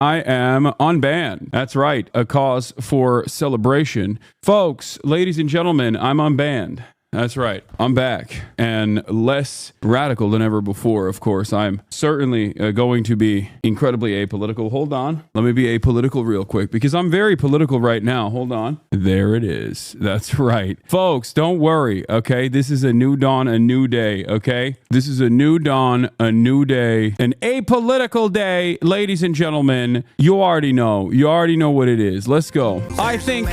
I am unbanned. That's right, a cause for celebration. Folks, ladies and gentlemen, I'm unbanned. That's right. I'm back and less radical than ever before, of course. I'm certainly going to be incredibly apolitical. Hold on. Let me be apolitical real quick because I'm very political right now. Hold on. There it is. That's right. Folks, don't worry, okay? This is a new dawn, a new day, okay? This is a new dawn, a new day, an apolitical day, ladies and gentlemen. You already know. You already know what it is. Let's go. I think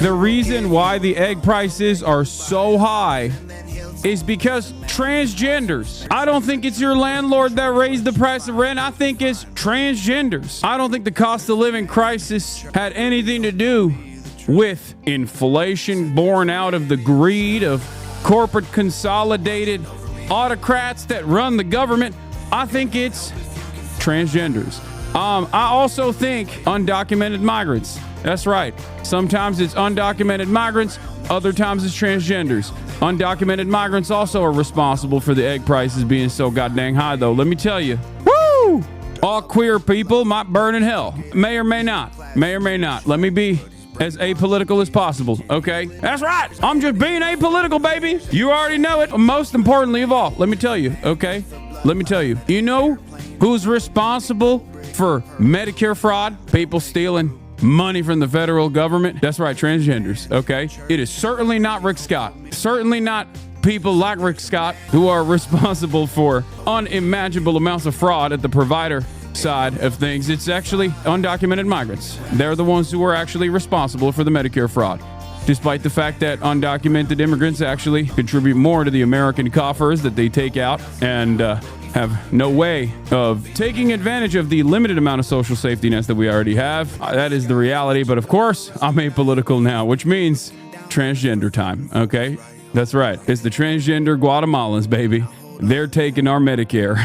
the reason why the egg prices are so high is because transgenders. I don't think it's your landlord that raised the price of rent. I think it's transgenders. I don't think the cost of living crisis had anything to do with inflation born out of the greed of corporate consolidated autocrats that run the government. I think it's transgenders. I also think undocumented migrants. That's right. Sometimes it's undocumented migrants, other times it's transgenders. Undocumented migrants also are responsible for the egg prices being so goddamn high, though. Let me tell you. Woo! All queer people might burn in hell. May or may not. May or may not. Let me be as apolitical as possible, okay? That's right. I'm just being apolitical, baby. You already know it. Most importantly of all, let me tell you, okay? Let me tell you. You know who's responsible for Medicare fraud? People stealing money from the federal government. That's right, transgenders, okay? It is certainly not Rick Scott. Certainly not people like Rick Scott who are responsible for unimaginable amounts of fraud at the provider side of things. It's actually undocumented migrants. They're the ones who are actually responsible for the Medicare fraud. Despite the fact that undocumented immigrants actually contribute more to the American coffers that they take out and have no way of taking advantage of the limited amount of social safety nets that we already have. That is the reality. But of course, I'm apolitical now, which means transgender time. Okay, that's right. It's the transgender Guatemalans, baby. They're taking our Medicare.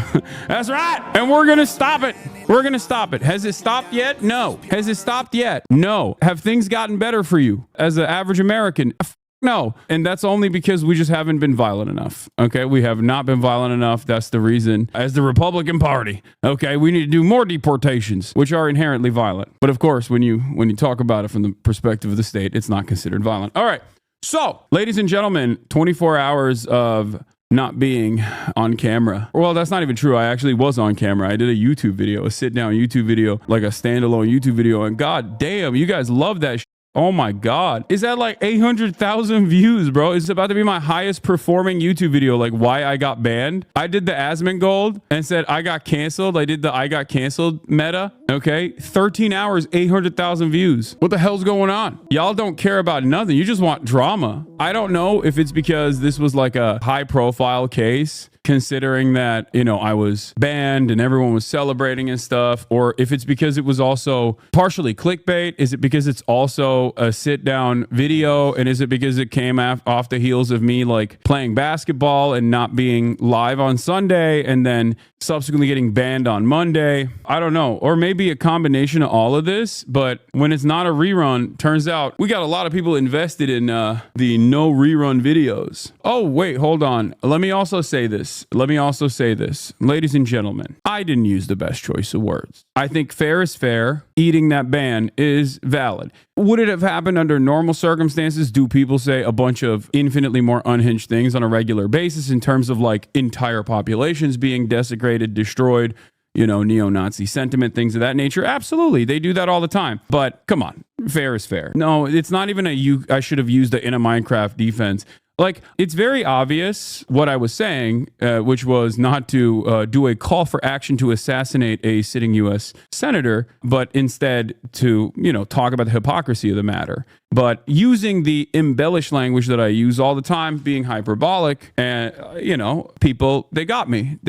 That's right. And we're going to stop it. We're going to stop it. Has it stopped yet? No. Has it stopped yet? No. Have things gotten better for you as an average American? No. And that's only because we just haven't been violent enough. Okay. We have not been violent enough. That's the reason. As the Republican Party, okay, we need to do more deportations, which are inherently violent. But of course, when you talk about it from the perspective of the state, it's not considered violent. All right. So, ladies and gentlemen, 24 hours of not being on camera. Well, that's not even true. I actually was on camera. I did a YouTube video, a sit-down YouTube video, like a standalone YouTube video. And god damn, you guys love that shit. Oh my God. Is that like 800,000 views, bro? It's about to be my highest performing YouTube video, like why I got banned. I did the Asmongold and said I got canceled. I did the I got canceled meta. Okay. 13 hours, 800,000 views. What the hell's going on? Y'all don't care about nothing. You just want drama. I don't know if it's because this was like a high profile case, considering that, you know, I was banned and everyone was celebrating and stuff, or if it's because it was also partially clickbait. Is it because it's also a sit down video? And is it because it came off the heels of me like playing basketball and not being live on Sunday and then subsequently getting banned on Monday? I don't know. Or maybe a combination of all of this. But when it's not a rerun, turns out we got a lot of people invested in the no rerun videos. Oh, wait, hold on. Let me also say this. Ladies and gentlemen, I didn't use the best choice of words. I think fair is fair. Eating that ban is valid. Would it have happened under normal circumstances? Do people say a bunch of infinitely more unhinged things on a regular basis in terms of like entire populations being desecrated, destroyed, you know, neo-Nazi sentiment, things of that nature? Absolutely. They do that all the time. But come on, fair is fair. No, it's not even I should have used the in a Minecraft defense. Like, it's very obvious what I was saying, which was not to do a call for action to assassinate a sitting U.S. senator, but instead to, you know, talk about the hypocrisy of the matter. But using the embellished language that I use all the time, being hyperbolic, and, you know, people, they got me.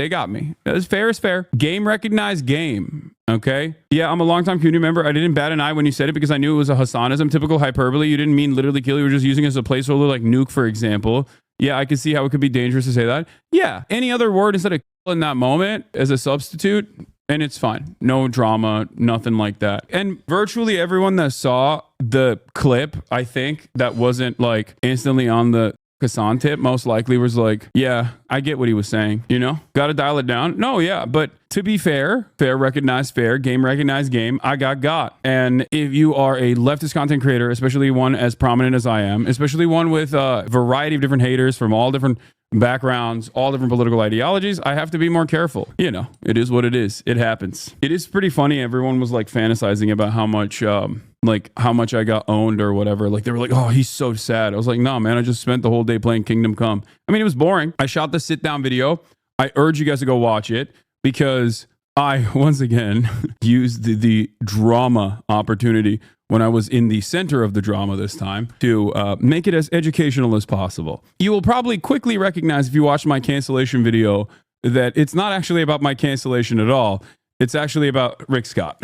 As fair is fair. Game recognized game. Okay. Yeah, I'm a longtime community member. I didn't bat an eye when you said it because I knew it was a Hasanism, typical hyperbole. You didn't mean literally kill. You were just using it as a placeholder, like nuke, for example. Yeah, I can see how it could be dangerous to say that. Yeah, any other word instead of kill in that moment as a substitute, and it's fine. No drama, nothing like that. And virtually everyone that saw the clip, I think, that wasn't like instantly on the Hassan tip most likely was like, yeah, I get what he was saying, you know, got to dial it down. No, yeah, but to be fair, fair recognized fair, game recognized game, I got. And if you are a leftist content creator, especially one as prominent as I am, especially one with a variety of different haters from all different backgrounds, all different political ideologies, I have to be more careful. You know, it is what it is. It happens. It is pretty funny. Everyone was like fantasizing about how much I got owned or whatever. Like they were like, oh, he's so sad. I was like, no, man, I just spent the whole day playing Kingdom Come. I mean, it was boring. I shot the sit down video. I urge you guys to go watch it because I, once again, used the drama opportunity when I was in the center of the drama this time to make it as educational as possible. You will probably quickly recognize if you watch my cancellation video that it's not actually about my cancellation at all. It's actually about Rick Scott,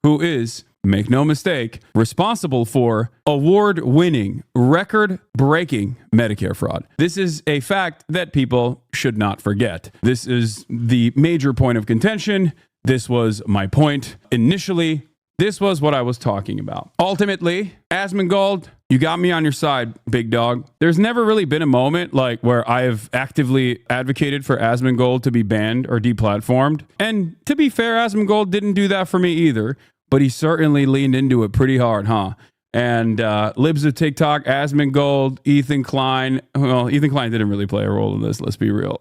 who is, make no mistake, responsible for award-winning, record-breaking Medicare fraud. This is a fact that people should not forget. This is the major point of contention. This was my point initially. This was what I was talking about. Ultimately, Asmongold, you got me on your side, big dog. There's never really been a moment like where I have actively advocated for Asmongold to be banned or deplatformed. And to be fair, Asmongold didn't do that for me either, but he certainly leaned into it pretty hard, huh? And Libs of TikTok, Asmongold, Ethan Klein. Well, Ethan Klein didn't really play a role in this, let's be real.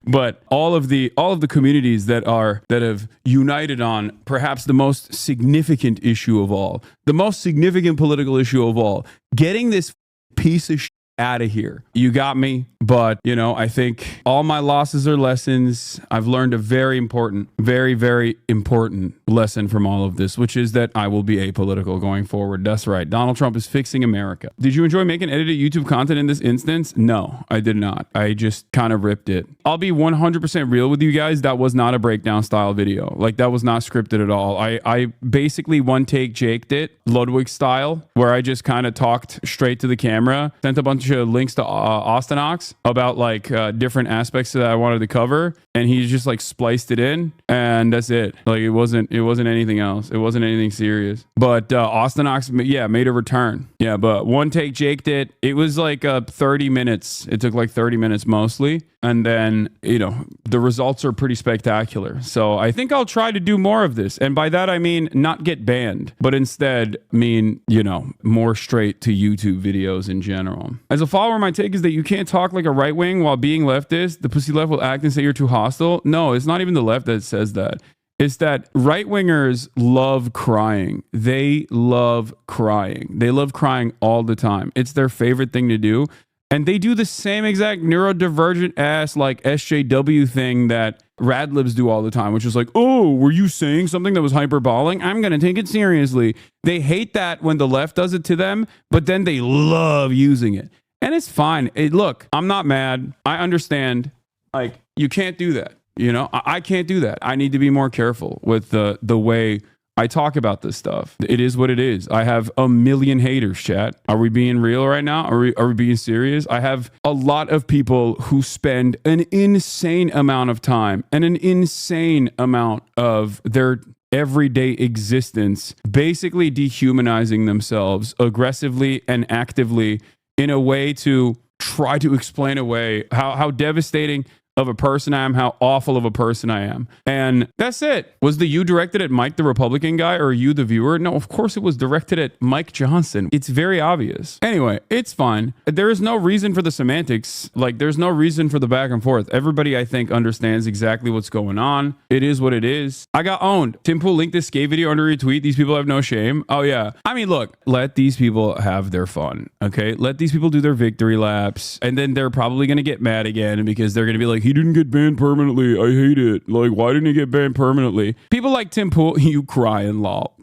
But all of the communities that have united on perhaps the most significant issue of all, the most significant political issue of all, getting this piece of shit out of here. You got me, but you know, I think all my losses are lessons. I've learned a very important, very, very important lesson from all of this, which is that I will be apolitical going forward. That's right. Donald Trump is fixing America. Did you enjoy making edited YouTube content in this instance? No, I did not. I just kind of ripped it. I'll be 100% real with you guys. That was not a breakdown style video. Like that was not scripted at all. I basically one take Jaked it, Ludwig style, where I just kind of talked straight to the camera, sent a bunch of links to Austin Ox about like different aspects that I wanted to cover, and he just like spliced it in, and that's it. Like it wasn't anything else. It wasn't anything serious. But Austin Ox, yeah, made a return. Yeah, but one take Jaked it. It was like 30 minutes. It took like 30 minutes mostly. And then, you know, the results are pretty spectacular. So I think I'll try to do more of this. And by that, I mean not get banned, but instead mean, you know, more straight to YouTube videos in general. As a follower, my take is that you can't talk like a right wing while being leftist. The pussy left will act and say you're too hostile. No, it's not even the left that says that. It's that right wingers love crying. They love crying. They love crying all the time. It's their favorite thing to do. And they do the same exact neurodivergent ass like SJW thing that radlibs do all the time, which is like, oh, were you saying something that was hyperbolic? I'm going to take it seriously. They hate that when the left does it to them, but then they love using it. And it's fine. Look, I'm not mad. I understand. Like, you can't do that. You know, I can't do that. I need to be more careful with the way I talk about this stuff. It is what it is. I have a million haters, chat. Are we being real right now? Are we being serious? I have a lot of people who spend an insane amount of time and an insane amount of their everyday existence basically dehumanizing themselves aggressively and actively in a way to try to explain away how devastating of a person I am, how awful of a person I am. And that's it. Was the you directed at Mike, the Republican guy, or you, the viewer? No, of course it was directed at Mike Johnson. It's very obvious. Anyway, it's fine. There is no reason for the semantics. Like, there's no reason for the back and forth. Everybody, I think, understands exactly what's going on. It is what it is. I got owned. Tim Pool linked this skate video under retweet. These people have no shame. Oh, yeah. I mean, look, let these people have their fun, okay? Let these people do their victory laps, and then they're probably going to get mad again because they're going to be like, he didn't get banned permanently. I hate it. Like, why didn't he get banned permanently? People like Tim Pool, you crying, lol.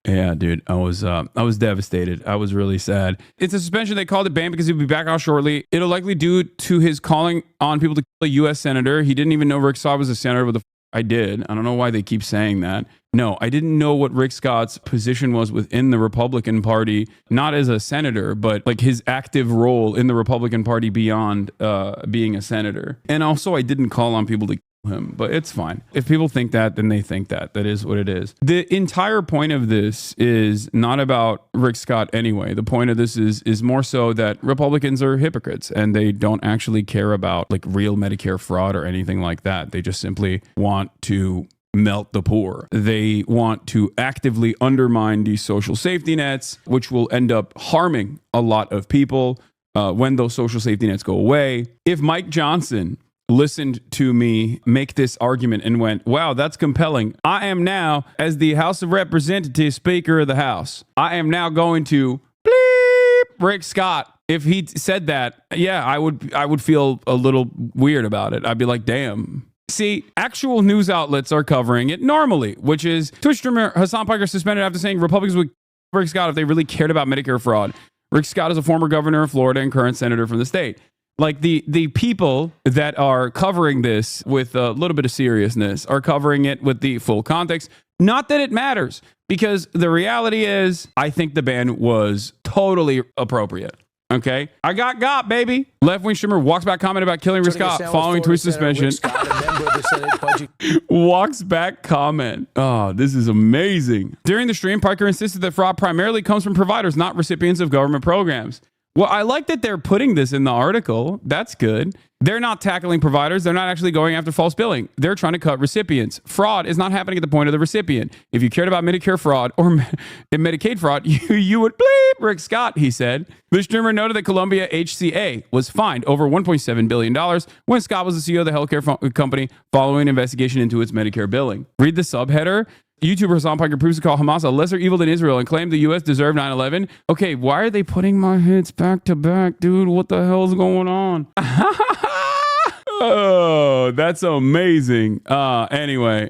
Yeah, dude, I was devastated. I was really sad. It's a suspension. They called it banned because he'll be back out shortly. It'll likely due to his calling on people to kill a U.S. senator. He didn't even know Rick Scott was a senator, but I did. I don't know why they keep saying that. No, I didn't know what Rick Scott's position was within the Republican Party, not as a senator, but like his active role in the Republican Party beyond being a senator. And also, I didn't call on people to him, but it's fine. If people think that, then they think that. That is what it is. The entire point of this is not about Rick Scott anyway. The point of this is more so that Republicans are hypocrites and they don't actually care about like real Medicare fraud or anything like that. They just simply want to melt the poor. They want to actively undermine these social safety nets, which will end up harming a lot of people when those social safety nets go away. If Mike Johnson listened to me make this argument and went, wow, that's compelling. I am now, as the House of Representatives Speaker of the House, I am now going to bleep Rick Scott. If he said that, yeah, I would feel a little weird about it. I'd be like, damn. See, actual news outlets are covering it normally, which is Twitch streamer Hasan Piker suspended after saying Republicans would Rick Scott if they really cared about Medicare fraud. Rick Scott is a former governor of Florida and current senator from the state. Like the people that are covering this with a little bit of seriousness are covering it with the full context. Not that it matters, because the reality is I think the ban was totally appropriate. Okay, I got baby. Left-wing streamer walks back comment about killing Rick Scott following Twitch suspension. Walks back comment. Oh, this is amazing. During the stream, Piker insisted that fraud primarily comes from providers, not recipients of government programs. Well, I like that they're putting this in the article. That's good. They're not tackling providers. They're not actually going after false billing. They're trying to cut recipients. Fraud is not happening at the point of the recipient. If you cared about Medicare fraud or Medicaid fraud, you would bleep Rick Scott, he said. The streamer noted that Columbia HCA was fined over $1.7 billion when Scott was the CEO of the healthcare company following an investigation into its Medicare billing. Read the subheader. YouTuber Hasan Piker proves to call Hamas a lesser evil than Israel and claimed the U.S. deserved 9/11. Okay, why are they putting my hits back to back, dude? What the hell's going on? Oh, that's amazing. Anyway.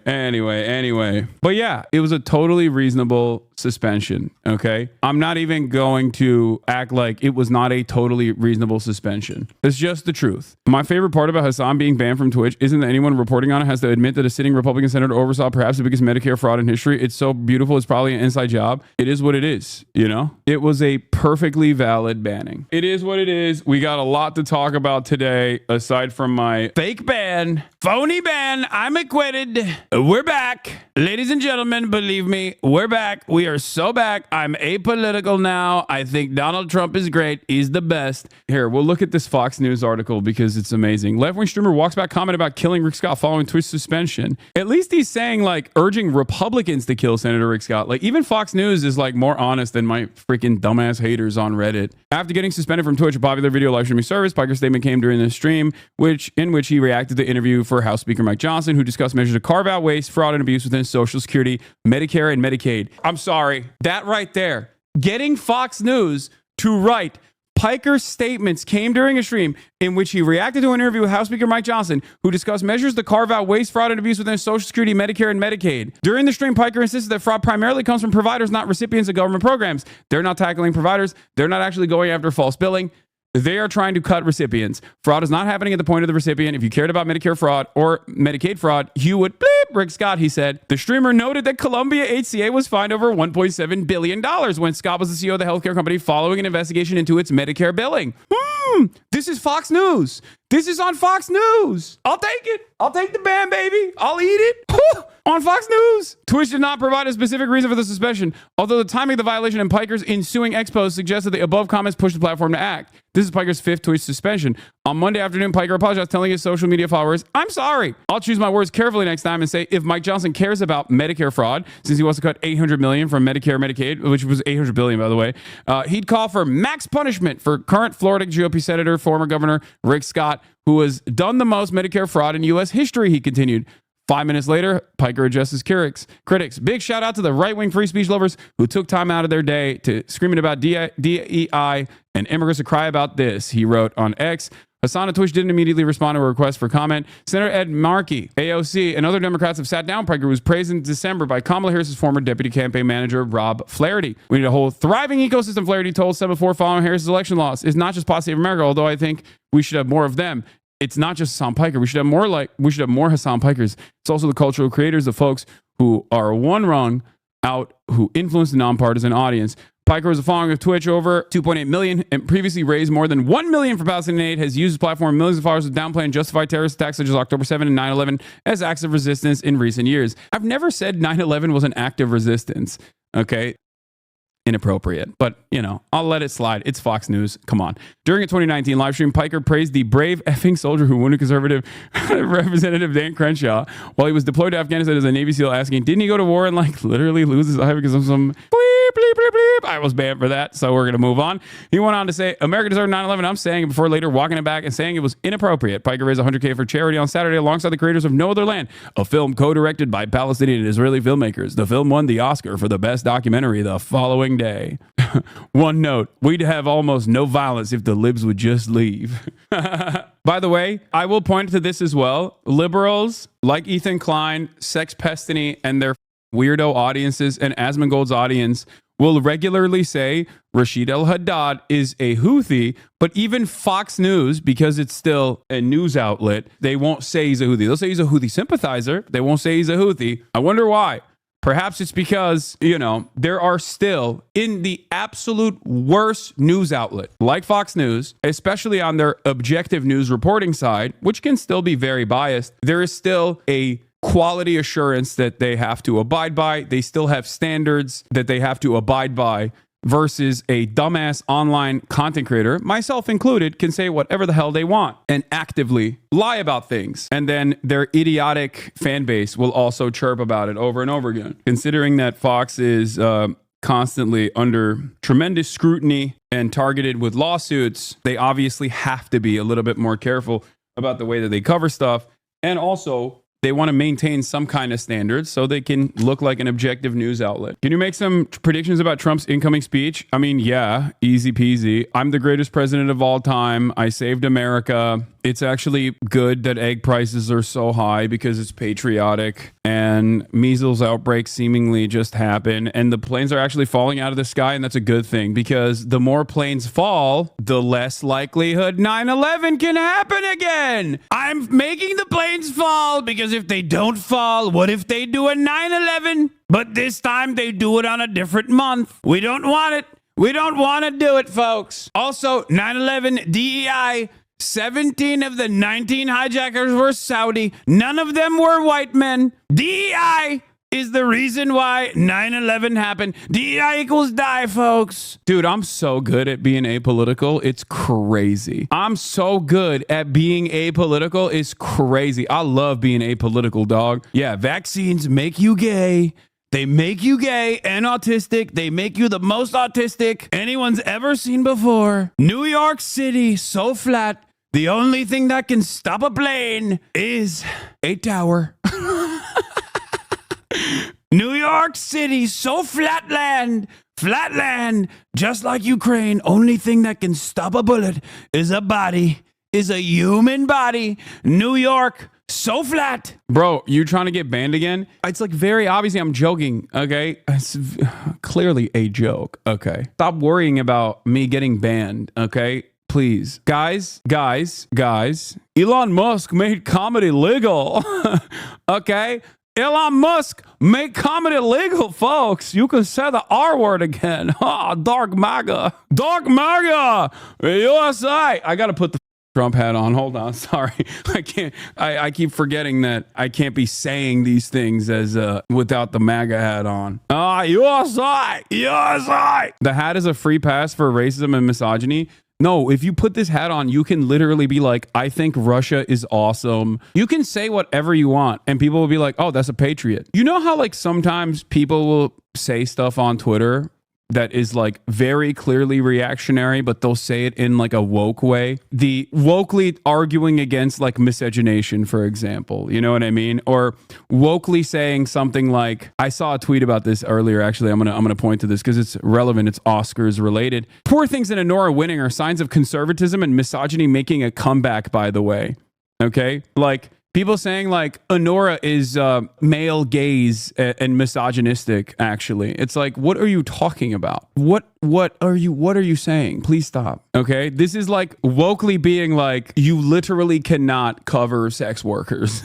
But yeah, it was a totally reasonable suspension, okay? I'm not even going to act like it was not a totally reasonable suspension. It's just the truth. My favorite part about Hasan being banned from Twitch isn't that anyone reporting on it has to admit that a sitting Republican senator oversaw perhaps the biggest Medicare fraud in history. It's so beautiful. It's probably an inside job. It is what it is, you know? It was a perfectly valid banning. It is what it is. We got a lot to talk about today, aside from my fake ban, phony ban. I'm acquitted. We're back. Ladies and gentlemen, believe me, we're back. We are so back. I'm apolitical now. I think Donald Trump is great. He's the best. Here, we'll look at this Fox News article because it's amazing. Left-wing streamer walks back comment about killing Rick Scott following Twitch suspension. At least he's saying, like, urging Republicans to kill Senator Rick Scott. Like, even Fox News is, like, more honest than my freaking dumbass haters on Reddit. After getting suspended from Twitch, a popular video live streaming service, Piker's statement came during the stream, in which he reacted to the interview for House Speaker Mike Johnson, who discussed measures to carve out waste, fraud, and abuse within Social Security, Medicare, and Medicaid. I'm sorry. That right there. Getting Fox News to write Piker's statements came during a stream in which he reacted to an interview with House Speaker Mike Johnson, who discussed measures to carve out waste, fraud, and abuse within Social Security, Medicare, and Medicaid. During the stream, Piker insisted that fraud primarily comes from providers, not recipients of government programs. They're not tackling providers. They're not actually going after false billing. They are trying to cut recipients. Fraud is not happening at the point of the recipient. If you cared about Medicare fraud or Medicaid fraud, you would bleep Rick Scott, he said. The streamer noted that Columbia HCA was fined over $1.7 billion when Scott was the CEO of the healthcare company following an investigation into its Medicare billing. This is Fox News. This is on Fox News. I'll take it. I'll take the ban, baby. I'll eat it. On Fox News. Twitch did not provide a specific reason for the suspension, although the timing of the violation and Piker's ensuing expose suggests that the above comments pushed the platform to act. This is Piker's 5th Twitch suspension. On Monday afternoon, Piker apologized, telling his social media followers, I'm sorry. I'll choose my words carefully next time and say, if Mike Johnson cares about Medicare fraud, since he wants to cut $800 million from Medicare Medicaid, which was $800 billion, by the way, he'd call for max punishment for current Florida GOP Senator, former Governor Rick Scott, who has done the most Medicare fraud in U.S. history, he continued. 5 minutes later, Piker addressed his critics. Big shout out to the right-wing free speech lovers who took time out of their day to screaming about DEI and immigrants to cry about this, he wrote on X. Hasan on Twitch didn't immediately respond to a request for comment. Senator Ed Markey, AOC, and other Democrats have sat down Piker, who was praised in December by Kamala Harris's former deputy campaign manager, Rob Flaherty. We need a whole thriving ecosystem, Flaherty told 7-4 following Harris's election loss. It's not just Pod Save America, although I think we should have more of them. It's not just Hasan Piker. We should have more Hasan Pikers. It's also the cultural creators, the folks who are one rung out, who influence the nonpartisan audience. Piker has a following of Twitch over 2.8 million and previously raised more than 1 million for Palestinian aid, has used his platform millions of followers to downplay and justify terrorist attacks such as October 7 and 9/11 as acts of resistance in recent years. I've never said 9/11 was an act of resistance. Okay. Inappropriate, but you know, I'll let it slide. It's Fox News. Come on. During a 2019 live stream, Piker praised the brave effing soldier who wounded conservative Representative Dan Crenshaw while he was deployed to Afghanistan as a Navy SEAL, asking, didn't he go to war and like literally lose his eye because of some bleep, bleep, bleep, bleep? I was banned for that, so we're going to move on. He went on to say, America deserved 9/11. I'm saying it before later, walking it back and saying it was inappropriate. Piker raised $100K for charity on Saturday alongside the creators of No Other Land, a film co-directed by Palestinian and Israeli filmmakers. The film won the Oscar for the best documentary the following day. One note, we'd have almost no violence if the libs would just leave. By the way, I will point to this as well. Liberals like Ethan Klein, Sex Pestiny, and their weirdo audiences and Asmongold's audience will regularly say Rashid al-Haddad is a Houthi, but even Fox News, because it's still a news outlet, they won't say he's a Houthi. They'll say he's a Houthi sympathizer. They won't say he's a Houthi. I wonder why. Perhaps it's because, you know, there are still in the absolute worst news outlet like Fox News, especially on their objective news reporting side, which can still be very biased. There is still a quality assurance that they have to abide by. They still have standards that they have to abide by versus a dumbass online content creator, myself included, can say whatever the hell they want and actively lie about things. And then their idiotic fan base will also chirp about it over and over again. Considering that Fox is constantly under tremendous scrutiny and targeted with lawsuits, they obviously have to be a little bit more careful about the way that they cover stuff. And also, they want to maintain some kind of standards so they can look like an objective news outlet. Can you make some predictions about Trump's incoming speech? I mean, yeah, easy peasy. I'm the greatest president of all time. I saved America. It's actually good that egg prices are so high because it's patriotic, and measles outbreaks seemingly just happen, and the planes are actually falling out of the sky, and that's a good thing because the more planes fall, the less likelihood 9/11 can happen again. I'm making the planes fall because if they don't fall, what if they do a 9/11? But this time they do it on a different month. We don't want it. We don't want to do it, folks. Also, 9/11 DEI. 17 of the 19 hijackers were Saudi. None of them were white men. DEI is the reason why 9/11 happened. DEI equals die, folks. Dude, I'm so good at being apolitical. It's crazy. I'm so good at being apolitical. It's crazy. I love being apolitical, dog. Yeah, vaccines make you gay. They make you gay and autistic. They make you the most autistic anyone's ever seen before. New York City, so flat. The only thing that can stop a plane is a tower. New York City, so flatland, just like Ukraine. Only thing that can stop a bullet is a body, is a human body. New York, so flat. Bro, you trying to get banned again? It's like very obviously I'm joking, okay? It's clearly a joke, okay? Stop worrying about me getting banned, okay? Please. Guys. Elon Musk made comedy legal. Okay? Elon Musk made comedy legal, folks. You can say the R word again. Oh, dark MAGA. Dark MAGA. USA. I got to put the Trump hat on. Hold on. Sorry. I can't. I keep forgetting that I can't be saying these things as without the MAGA hat on. USA. USA. The hat is a free pass for racism and misogyny. No, if you put this hat on, you can literally be like, I think Russia is awesome. You can say whatever you want and people will be like, oh, that's a patriot. You know how like sometimes people will say stuff on Twitter that is like very clearly reactionary, but they'll say it in like a woke way. The wokely arguing against like miscegenation, for example, you know what I mean? Or wokely saying something like, I saw a tweet about this earlier. Actually, I'm gonna point to this because it's relevant. It's Oscars related. Poor things in Anora winning are signs of conservatism and misogyny making a comeback, by the way. Okay? Like, People saying like Honora is male gaze and misogynistic. Actually, it's like, what are you talking about? What are you saying? Please stop. Okay, this is like wokely being like, you literally cannot cover sex workers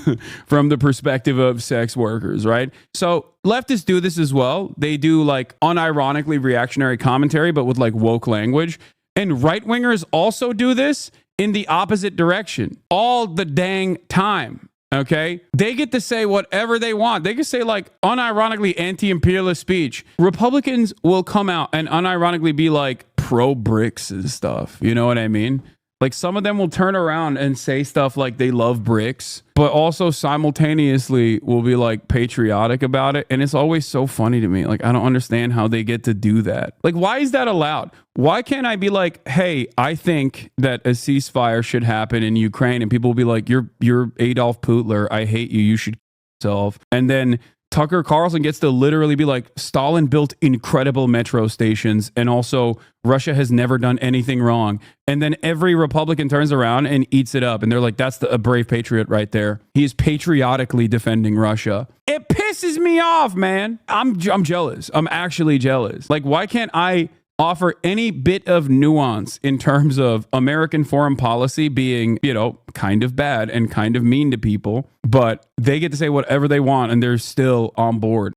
from the perspective of sex workers, right? So leftists do this as well. They do like unironically reactionary commentary, but with like woke language. And right wingers also do this in the opposite direction all the dang time. Okay, they get to say whatever they want. They can say like unironically anti-imperialist speech. Republicans will come out and unironically be like pro BRICS and stuff. You know what I mean? Like some of them will turn around and say stuff like they love BRICS, but also simultaneously will be like patriotic about it. And it's always so funny to me. Like, I don't understand how they get to do that. Like, why is that allowed? Why can't I be like, hey, I think that a ceasefire should happen in Ukraine? And people will be like, you're Adolf Hitler. I hate you. You should kill yourself. And then Tucker Carlson gets to literally be like, Stalin built incredible metro stations, and also Russia has never done anything wrong. And then every Republican turns around and eats it up. And they're like, that's a brave patriot right there. He is patriotically defending Russia. It pisses me off, man. I'm jealous. I'm actually jealous. Like, why can't I offer any bit of nuance in terms of American foreign policy being, you know, kind of bad and kind of mean to people, but they get to say whatever they want and they're still on board?